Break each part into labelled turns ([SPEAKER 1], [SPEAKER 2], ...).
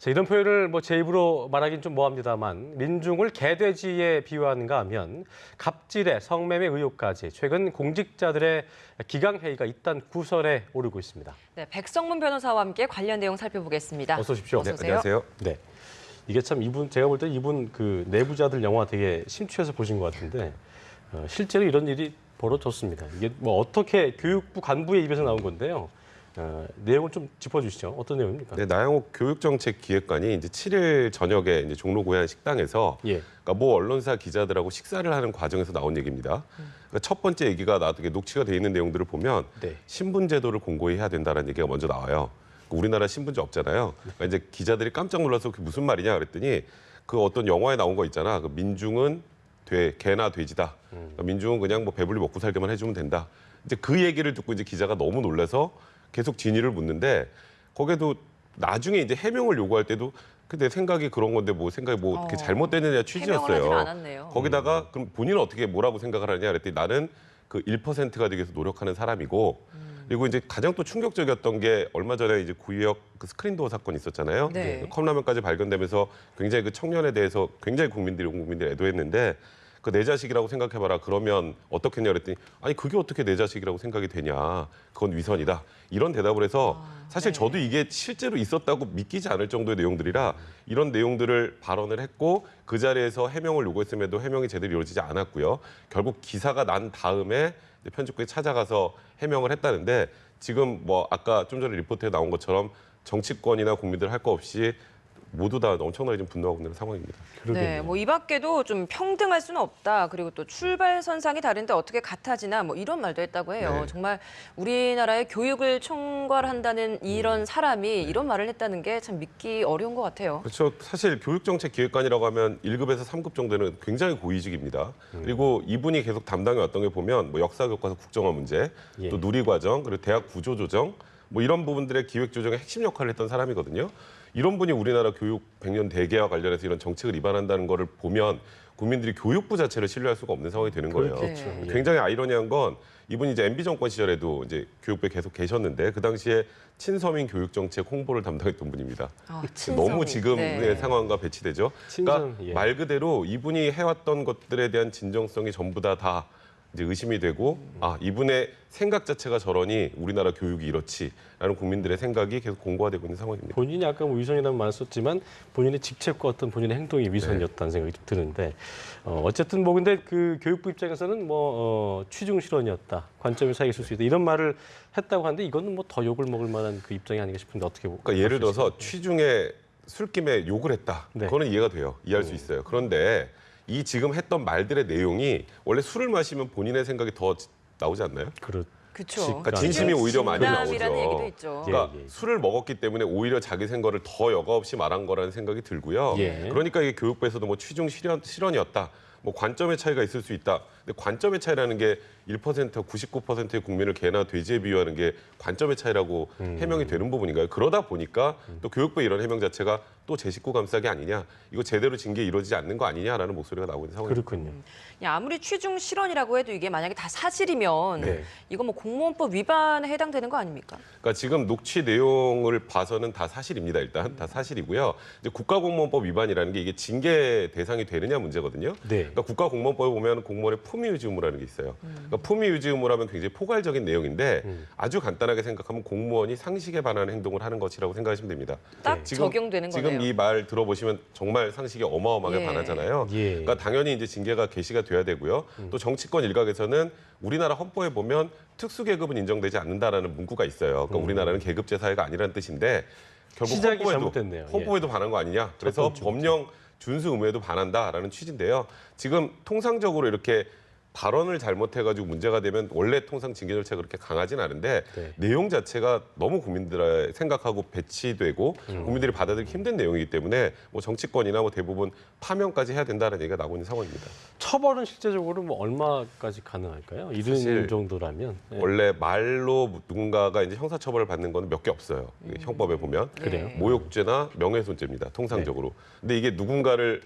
[SPEAKER 1] 자, 이런 표현을 뭐 제 입으로 말하긴 좀 뭐합니다만 민중을 개돼지에 비유하는가 하면 갑질에 성매매 의혹까지 최근 공직자들의 기강회의가 잇단 구설에 오르고 있습니다.
[SPEAKER 2] 네, 백성문 변호사와 함께 관련 내용 살펴보겠습니다.
[SPEAKER 1] 어서 오십시오.
[SPEAKER 2] 어서
[SPEAKER 3] 네,
[SPEAKER 2] 오세요.
[SPEAKER 3] 안녕하세요.
[SPEAKER 1] 네. 이게 참 제가 볼 때 이분 그 내부자들 영화 되게 심취해서 보신 것 같은데 실제로 이런 일이 벌어졌습니다. 이게 뭐 어떻게 교육부 간부의 입에서 나온 건데요. 내용을 좀 짚어주시죠. 어떤 내용입니까?
[SPEAKER 3] 네, 나영욱 교육정책기획관이 이제 7일 저녁에 이제 종로 고양 식당에서
[SPEAKER 1] 예.
[SPEAKER 3] 그러니까 모 언론사 기자들하고 식사를 하는 과정에서 나온 얘기입니다. 그러니까 첫 번째 얘기가 나중에 녹취가 돼 있는 내용들을 보면
[SPEAKER 1] 네.
[SPEAKER 3] 신분 제도를 공고히 해야 된다는 얘기가 먼저 나와요. 우리나라 신분제 없잖아요. 그러니까 이제 기자들이 깜짝 놀라서 그게 무슨 말이냐 그랬더니 그 어떤 영화에 나온 거 있잖아. 그 민중은 개나 돼지다. 그러니까 민중은 그냥 뭐 배불리 먹고 살기만 해주면 된다. 이제 그 얘기를 듣고 이제 기자가 너무 놀라서 계속 진위를 묻는데 거기에도 나중에 이제 해명을 요구할 때도 내 생각이 그런 건데 뭐 생각이 뭐 어떻게 잘못됐느냐 취지였어요.
[SPEAKER 2] 해명을 하진 않았네요.
[SPEAKER 3] 거기다가 그럼 본인은 어떻게 뭐라고 생각을 하냐 그랬더니 나는 그 1%가 되기 위해서 노력하는 사람이고 그리고 이제 가장 또 충격적이었던 게 얼마 전에 이제 구의역 그 스크린도어 사건 있었잖아요.
[SPEAKER 2] 네.
[SPEAKER 3] 컵라면까지 발견되면서 굉장히 그 청년에 대해서 굉장히 국민들이 애도했는데 그 내 자식이라고 생각해봐라. 그러면 어떻겠냐 그랬더니 아니 그게 어떻게 내 자식이라고 생각이 되냐. 그건 위선이다. 이런 대답을 해서 사실
[SPEAKER 2] 네.
[SPEAKER 3] 저도 이게 실제로 있었다고 믿기지 않을 정도의 내용들이라 이런 내용들을 발언을 했고 그 자리에서 해명을 요구했음에도 해명이 제대로 이루어지지 않았고요. 결국 기사가 난 다음에 편집국에 찾아가서 해명을 했다는데 지금 뭐 아까 좀 전에 리포트에 나온 것처럼 정치권이나 국민들 할 거 없이 모두 다 엄청나게 좀 분노하고 있는 상황입니다.
[SPEAKER 2] 네, 뭐 이 밖에도 좀 평등할 수는 없다. 그리고 또 출발선상이 다른데 어떻게 같아지나 뭐 이런 말도 했다고 해요.
[SPEAKER 3] 네.
[SPEAKER 2] 정말 우리나라의 교육을 총괄한다는 이런 사람이 이런 말을 했다는 게 참 믿기 어려운 것 같아요.
[SPEAKER 3] 그렇죠. 사실 교육정책기획관이라고 하면 1급에서 3급 정도는 굉장히 고위직입니다. 그리고 이분이 계속 담당해 왔던 게 보면 뭐 역사교과서 국정화 문제,
[SPEAKER 1] 예.
[SPEAKER 3] 또 누리과정, 그리고 대학 구조조정 뭐 이런 부분들의 기획조정에 핵심 역할을 했던 사람이거든요. 이런 분이 우리나라 교육 100년 대계와 관련해서 이런 정책을 위반한다는 거를 보면 국민들이 교육부 자체를 신뢰할 수가 없는 상황이 되는 거예요.
[SPEAKER 1] 그렇겠죠.
[SPEAKER 2] 네.
[SPEAKER 1] 예.
[SPEAKER 3] 굉장히 아이러니한 건 이분이 이제 MB 정권 시절에도 이제 교육부에 계속 계셨는데 그 당시에 친서민 교육정책 홍보를 담당했던 분입니다.
[SPEAKER 2] 친서민.
[SPEAKER 3] 너무 지금의
[SPEAKER 2] 네.
[SPEAKER 3] 상황과 배치되죠.
[SPEAKER 1] 친선,
[SPEAKER 3] 그러니까
[SPEAKER 1] 예.
[SPEAKER 3] 말 그대로 이분이 해왔던 것들에 대한 진정성이 전부 다 이제 의심이 되고 아 이분의 생각 자체가 저러니 우리나라 교육이 이렇지라는 국민들의 생각이 계속 공고화되고 있는 상황입니다.
[SPEAKER 1] 본인이 아까 뭐 위선이라는 말을 썼지만 본인의 직책과 어떤 본인의 행동이 위선이었다는 생각이 좀 드는데 어쨌든 뭐 근데 그 교육부 입장에서는 뭐 취중 실언이었다, 관점의 차이가 있을 수 있다 이런 말을 했다고 하는데 이거는 뭐 더 욕을 먹을 만한 그 입장이 아닌가 싶은데 어떻게 보세요?
[SPEAKER 3] 그러니까 예를 들어서 취중에 술김에 욕을 했다.
[SPEAKER 1] 네.
[SPEAKER 3] 그거는 이해가 돼요. 이해할 수 있어요. 그런데 이 지금 했던 말들의 내용이 원래 술을 마시면 본인의 생각이 더 나오지 않나요?
[SPEAKER 2] 그렇죠.
[SPEAKER 3] 그러니까 진심이 오히려 많이 나오죠.
[SPEAKER 2] 진담이라는 얘기도 있죠.
[SPEAKER 3] 그러니까
[SPEAKER 1] 예, 예.
[SPEAKER 3] 술을 먹었기 때문에 오히려 자기 생각을 더 여과 없이 말한 거라는 생각이 들고요.
[SPEAKER 1] 예.
[SPEAKER 3] 그러니까 이게 교육부에서도 뭐 취중 실언이었다. 뭐 관점의 차이가 있을 수 있다. 근데 관점의 차이라는 게 1%, 99%의 국민을 개나 돼지에 비유하는 게 관점의 차이라고 해명이 되는 부분인가요? 그러다 보니까 또 교육부의 이런 해명 자체가 또 제 식구 감싸기 아니냐, 이거 제대로 징계 이루어지지 않는 거 아니냐라는 목소리가 나오고 있는 상황입니다.
[SPEAKER 1] 그렇군요.
[SPEAKER 2] 아무리 취중 실언이라고 해도 이게 만약에 다 사실이면
[SPEAKER 1] 네.
[SPEAKER 2] 이거 뭐 공무원법 위반에 해당되는 거 아닙니까?
[SPEAKER 3] 그러니까 지금 녹취 내용을 봐서는 다 사실입니다. 일단 다 사실이고요. 이제 국가공무원법 위반이라는 게 이게 징계 대상이 되느냐 문제거든요.
[SPEAKER 1] 네.
[SPEAKER 3] 그러니까 국가공무원법에 보면 공무원의 품위유지 의무라는 게 있어요. 그러니까 품위유지 의무라면 굉장히 포괄적인 내용인데 아주 간단하게 생각하면 공무원이 상식에 반하는 행동을 하는 것이라고 생각하시면 됩니다.
[SPEAKER 2] 딱 적용되는 거네요.
[SPEAKER 3] 지금 이 말 들어보시면 정말 상식에 어마어마하게
[SPEAKER 2] 예.
[SPEAKER 3] 반하잖아요.
[SPEAKER 1] 예.
[SPEAKER 3] 그러니까 당연히 이제 징계가 개시가 돼야 되고요. 또 정치권 일각에서는 우리나라 헌법에 보면 특수계급은 인정되지 않는다라는 문구가 있어요. 그러니까 우리나라는 계급제 사회가 아니라는 뜻인데 결국
[SPEAKER 1] 시작이 잘못됐네요.
[SPEAKER 3] 헌법에도 반한 거 아니냐. 그래서 법령 준수 의무에도 반한다라는 취지인데요. 지금 통상적으로 이렇게 발언을 잘못해가지고 문제가 되면 원래 통상 징계 절차가 그렇게 강하진 않은데
[SPEAKER 1] 네.
[SPEAKER 3] 내용 자체가 너무 국민들의 생각하고 배치되고 국민들이 받아들이기 힘든 내용이기 때문에 뭐 정치권이나 뭐 대부분 파면까지 해야 된다는 얘기가 나오고 있는 상황입니다.
[SPEAKER 1] 처벌은 실제적으로 뭐 얼마까지 가능할까요? 이런
[SPEAKER 3] 사실
[SPEAKER 1] 정도라면. 네.
[SPEAKER 3] 원래 말로 누군가가 이제 형사처벌을 받는 거는 몇 개 없어요. 형법에 보면.
[SPEAKER 1] 그래요?
[SPEAKER 2] 네.
[SPEAKER 3] 모욕죄나 명예훼손죄입니다. 통상적으로. 근데 이게 누군가를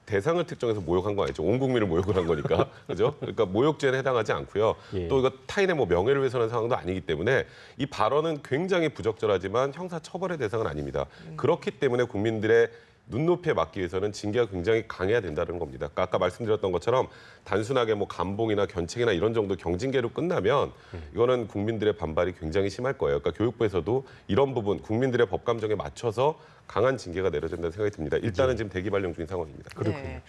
[SPEAKER 3] 대상을 특정해서 모욕한 거 아니죠. 온 국민을 모욕을 한 거니까. 그죠? 그러니까 모욕죄는 해당하지 않고요.
[SPEAKER 1] 예.
[SPEAKER 3] 또 이거 타인의 뭐 명예를 훼손한 상황도 아니기 때문에 이 발언은 굉장히 부적절하지만 형사 처벌의 대상은 아닙니다. 그렇기 때문에 국민들의 눈높이에 맞기 위해서는 징계가 굉장히 강해야 된다는 겁니다. 그러니까 아까 말씀드렸던 것처럼 단순하게 뭐 감봉이나 견책이나 이런 정도 경징계로 끝나면 이거는 국민들의 반발이 굉장히 심할 거예요. 그러니까 교육부에서도 이런 부분 국민들의 법 감정에 맞춰서 강한 징계가 내려진다는 생각이 듭니다. 일단은 지금 대기 발령 중인 상황입니다.
[SPEAKER 2] 네.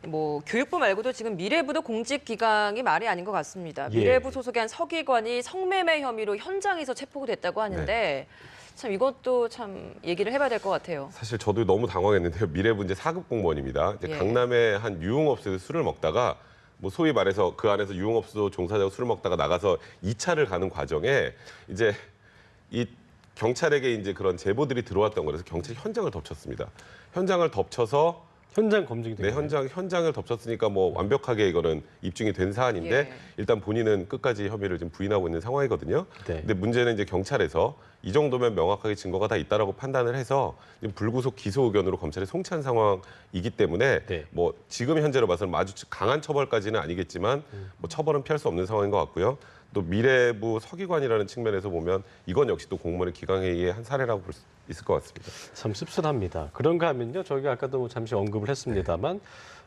[SPEAKER 2] 뭐 교육부 말고도 지금 미래부도 공직 기강이 말이 아닌 것 같습니다.
[SPEAKER 1] 예.
[SPEAKER 2] 미래부 소속의 한 서기관이 성매매 혐의로 현장에서 체포가 됐다고 하는데 참 이것도 참 얘기를 해봐야 될 것 같아요.
[SPEAKER 3] 사실 저도 너무 당황했는데요. 미래부 이제 4급 공무원입니다. 이제
[SPEAKER 2] 예.
[SPEAKER 3] 강남의 한 유흥업소에서 술을 먹다가 뭐 소위 말해서 그 안에서 유흥업소 종사자가 술을 먹다가 나가서 2차를 가는 과정에 이제 이 경찰에게 이제 그런 제보들이 들어왔던 거라서 경찰이 현장을 덮쳤습니다. 현장을 덮쳐서
[SPEAKER 1] 현장 검증이 된
[SPEAKER 3] 네,
[SPEAKER 1] 거예요?
[SPEAKER 3] 현장을 덮쳤으니까 뭐 완벽하게 이거는 입증이 된 사안인데
[SPEAKER 2] 예.
[SPEAKER 3] 일단 본인은 끝까지 혐의를 지금 부인하고 있는 상황이거든요.
[SPEAKER 1] 네.
[SPEAKER 3] 근데 문제는 이제 경찰에서 이 정도면 명확하게 증거가 다 있다라고 판단을 해서 지금 불구속 기소 의견으로 검찰에 송치한 상황이기 때문에
[SPEAKER 1] 네.
[SPEAKER 3] 뭐 지금 현재로 봐서는 아주 강한 처벌까지는 아니겠지만 뭐 처벌은 피할 수 없는 상황인 것 같고요. 또 미래부 서기관이라는 측면에서 보면 이건 역시 또 공무원의 기강회의의 한 사례라고 볼 수 있을 것 같습니다.
[SPEAKER 1] 참 씁쓸합니다. 그런가 하면요, 저희가 아까도 뭐 잠시 언급을 했습니다만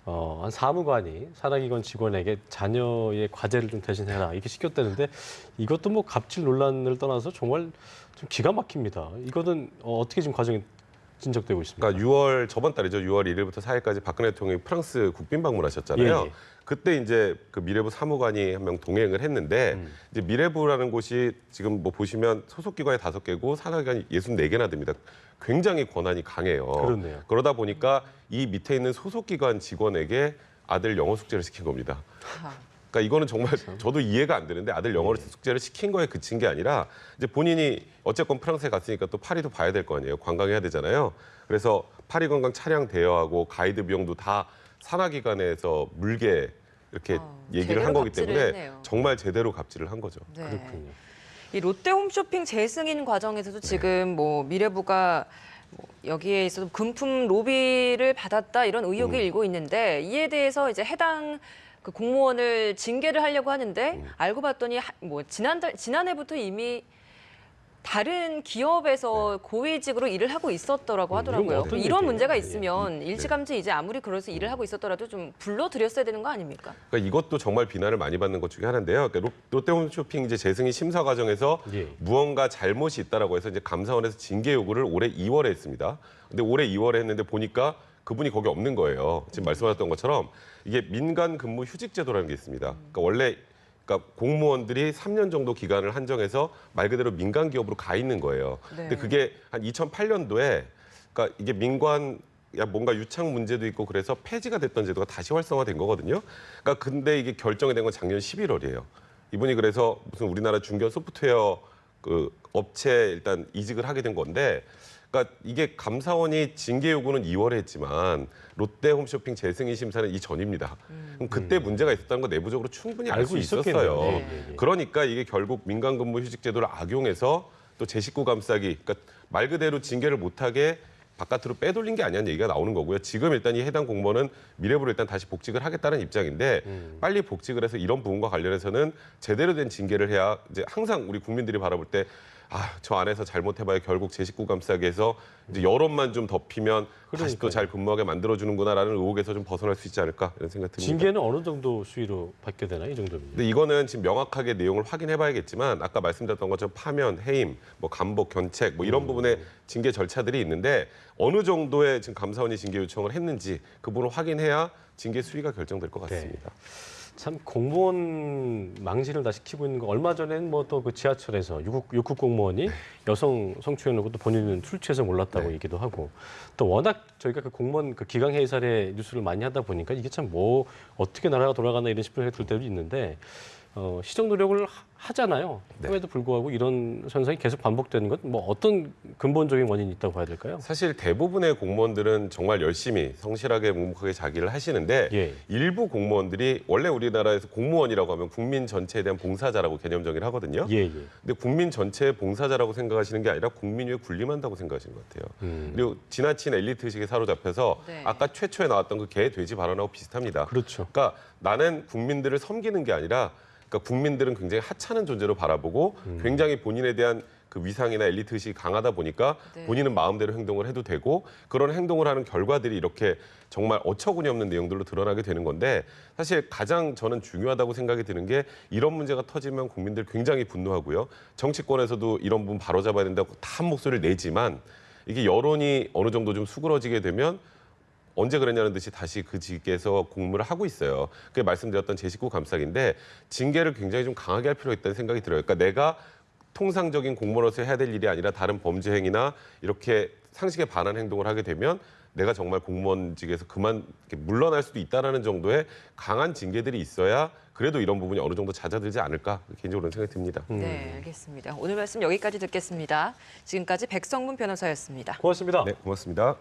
[SPEAKER 1] 한 사무관이 산하기관 직원에게 자녀의 과제를 좀 대신해라 이렇게 시켰다는데 이것도 뭐 갑질 논란을 떠나서 정말 좀 기가 막힙니다. 이거는 어떻게 지금 과정이 진척되고 있습니까?
[SPEAKER 3] 그러니까 6월 저번 달이죠. 6월 1일부터 4일까지 박근혜 대통령이 프랑스 국빈 방문하셨잖아요.
[SPEAKER 1] 예.
[SPEAKER 3] 그때 이제 그 미래부 사무관이 한 명 동행을 했는데 이제 미래부라는 곳이 지금 뭐 보시면 소속 기관이 5개고 산하기관이 64개나 됩니다. 굉장히 권한이 강해요.
[SPEAKER 1] 그렇네요.
[SPEAKER 3] 그러다 보니까 이 밑에 있는 소속 기관 직원에게 아들 영어 숙제를 시킨 겁니다. 그러니까 이거는 정말 저도 이해가 안 되는데 아들 영어 숙제를 시킨 거에 그친 게 아니라 이제 본인이 어쨌건 프랑스에 갔으니까 또 파리도 봐야 될 거 아니에요. 관광해야 되잖아요. 그래서 파리 관광 차량 대여하고 가이드 비용도 다 산하기관에서 물게 이렇게 얘기를 한
[SPEAKER 2] 제대로
[SPEAKER 3] 거기
[SPEAKER 2] 갑질을
[SPEAKER 3] 때문에
[SPEAKER 2] 했네요.
[SPEAKER 3] 정말 제대로 갑질을 한 거죠.
[SPEAKER 2] 네.
[SPEAKER 1] 그렇군요.
[SPEAKER 2] 이 롯데 홈쇼핑 재승인 과정에서도 지금 뭐 미래부가 뭐 여기에 있어서 금품 로비를 받았다 이런 의혹이 일고 있는데 이에 대해서 이제 해당 그 공무원을 징계를 하려고 하는데 알고 봤더니 뭐 지난해부터 이미 다른 기업에서 고위직으로 일을 하고 있었더라고 하더라고요.
[SPEAKER 1] 이런 거
[SPEAKER 2] 그럼
[SPEAKER 1] 어떤
[SPEAKER 2] 이런
[SPEAKER 1] 문제예요?
[SPEAKER 2] 문제가
[SPEAKER 1] 예.
[SPEAKER 2] 있으면 일찌감치 이제 아무리 그래서 일을 하고 있었더라도 좀 불러드렸어야 되는 거 아닙니까?
[SPEAKER 3] 그러니까 이것도 정말 비난을 많이 받는 것 중에 하나인데요. 그러니까 롯데홈쇼핑 이제 재승인 심사 과정에서
[SPEAKER 1] 예.
[SPEAKER 3] 무언가 잘못이 있다라고 해서 이제 감사원에서 징계 요구를 올해 2월에 했습니다. 근데 올해 2월에 했는데 보니까 그분이 거기 없는 거예요. 지금 말씀하셨던 것처럼 이게 민간 근무 휴직 제도라는 게 있습니다. 그러니까 원래 공무원들이 3년 정도 기간을 한정해서 말 그대로 민간 기업으로 가 있는 거예요.
[SPEAKER 2] 네.
[SPEAKER 3] 근데 그게 한 2008년도에 그러니까 이게 민관 뭔가 유착 문제도 있고 그래서 폐지가 됐던 제도가 다시 활성화된 거거든요. 그러니까 근데 이게 결정이 된 건 작년 11월이에요. 이분이 그래서 무슨 우리나라 중견 소프트웨어 그 업체 일단 이직을 하게 된 건데 그러니까 이게 감사원이 징계 요구는 2월에 했지만 롯데 홈쇼핑 재승인 심사는 이전입니다. 그럼 그때 문제가 있었다는 거 내부적으로 충분히 알 수
[SPEAKER 1] 알고
[SPEAKER 3] 있었어요.
[SPEAKER 1] 있었겠네요.
[SPEAKER 2] 네.
[SPEAKER 3] 그러니까 이게 결국 민간근무 휴직 제도를 악용해서 또 제 식구 감싸기, 그러니까 말 그대로 징계를 못하게 바깥으로 빼돌린 게 아니냐는 얘기가 나오는 거고요. 지금 일단 이 해당 공무원은 미래부로 일단 다시 복직을 하겠다는 입장인데 빨리 복직을 해서 이런 부분과 관련해서는 제대로 된 징계를 해야 이제 항상 우리 국민들이 바라볼 때 저 안에서 잘못해봐야 결국 제 식구 감싸기 해서 이제 여론만 좀 덮이면 다시 또 잘 근무하게 만들어주는구나라는 의혹에서 좀 벗어날 수 있지 않을까 이런 생각 듭니다.
[SPEAKER 1] 징계는 어느 정도 수위로 받게 되나요? 이 정도면?
[SPEAKER 3] 근데 이거는 지금 명확하게 내용을 확인해봐야겠지만 아까 말씀드렸던 것처럼 파면, 해임, 뭐 감복, 견책 뭐 이런 부분의 징계 절차들이 있는데 어느 정도의 지금 감사원이 징계 요청을 했는지 그 부분을 확인해야 징계 수위가 결정될 것 같습니다.
[SPEAKER 1] 참 공무원 망신을 다 시키고 있는 거 얼마 전에는 뭐 또 그 지하철에서 육국 공무원이 여성 성추행을 또 본인은 술 취해서 몰랐다고 얘기도 하고 또 워낙 저희가 그 공무원 그 기강회의 사례 뉴스를 많이 하다 보니까 이게 참 뭐 어떻게 나라가 돌아가나 이런 싶은 생각이 들 때도 있는데 시정 노력을 하잖아요.
[SPEAKER 3] 네.
[SPEAKER 1] 그럼에도 불구하고 이런 현상이 계속 반복되는 건 뭐 어떤 근본적인 원인이 있다고 봐야 될까요?
[SPEAKER 3] 사실 대부분의 공무원들은 정말 열심히 성실하게 묵묵하게 자기를 하시는데
[SPEAKER 1] 예.
[SPEAKER 3] 일부 공무원들이 원래 우리나라에서 공무원이라고 하면 국민 전체에 대한 봉사자라고 개념 정의를 하거든요.
[SPEAKER 1] 예, 예.
[SPEAKER 3] 근데 국민 전체의 봉사자라고 생각하시는 게 아니라 국민 위에 군림한다고 생각하시는 것 같아요. 그리고 지나친 엘리트 의식에 사로잡혀서
[SPEAKER 2] 네.
[SPEAKER 3] 아까 최초에 나왔던 그 개 돼지 발언하고 비슷합니다.
[SPEAKER 1] 그렇죠.
[SPEAKER 3] 그러니까 나는 국민들을 섬기는 게 아니라 그러니까 국민들은 굉장히 하찮은 존재로 바라보고 굉장히 본인에 대한 그 위상이나 엘리트 의식이 강하다 보니까
[SPEAKER 2] 네.
[SPEAKER 3] 본인은 마음대로 행동을 해도 되고 그런 행동을 하는 결과들이 이렇게 정말 어처구니 없는 내용들로 드러나게 되는 건데 사실 가장 저는 중요하다고 생각이 드는 게 이런 문제가 터지면 국민들 굉장히 분노하고요. 정치권에서도 이런 부분 바로잡아야 된다고 다 한 목소리를 내지만 이게 여론이 어느 정도 좀 수그러지게 되면 언제 그랬냐는 듯이 다시 그 직에서 공무를 하고 있어요. 그게 말씀드렸던 제 식구 감싸기인데 징계를 굉장히 좀 강하게 할 필요가 있다는 생각이 들어요. 그러니까 내가 통상적인 공무원으로서 해야 될 일이 아니라 다른 범죄 행위나 이렇게 상식에 반한 행동을 하게 되면 내가 정말 공무원직에서 그만 이렇게 물러날 수도 있다라는 정도의 강한 징계들이 있어야 그래도 이런 부분이 어느 정도 잦아들지 않을까 개인적으로는 생각이 듭니다.
[SPEAKER 2] 네, 알겠습니다. 오늘 말씀 여기까지 듣겠습니다. 지금까지 백성문 변호사였습니다.
[SPEAKER 1] 고맙습니다.
[SPEAKER 3] 네, 고맙습니다.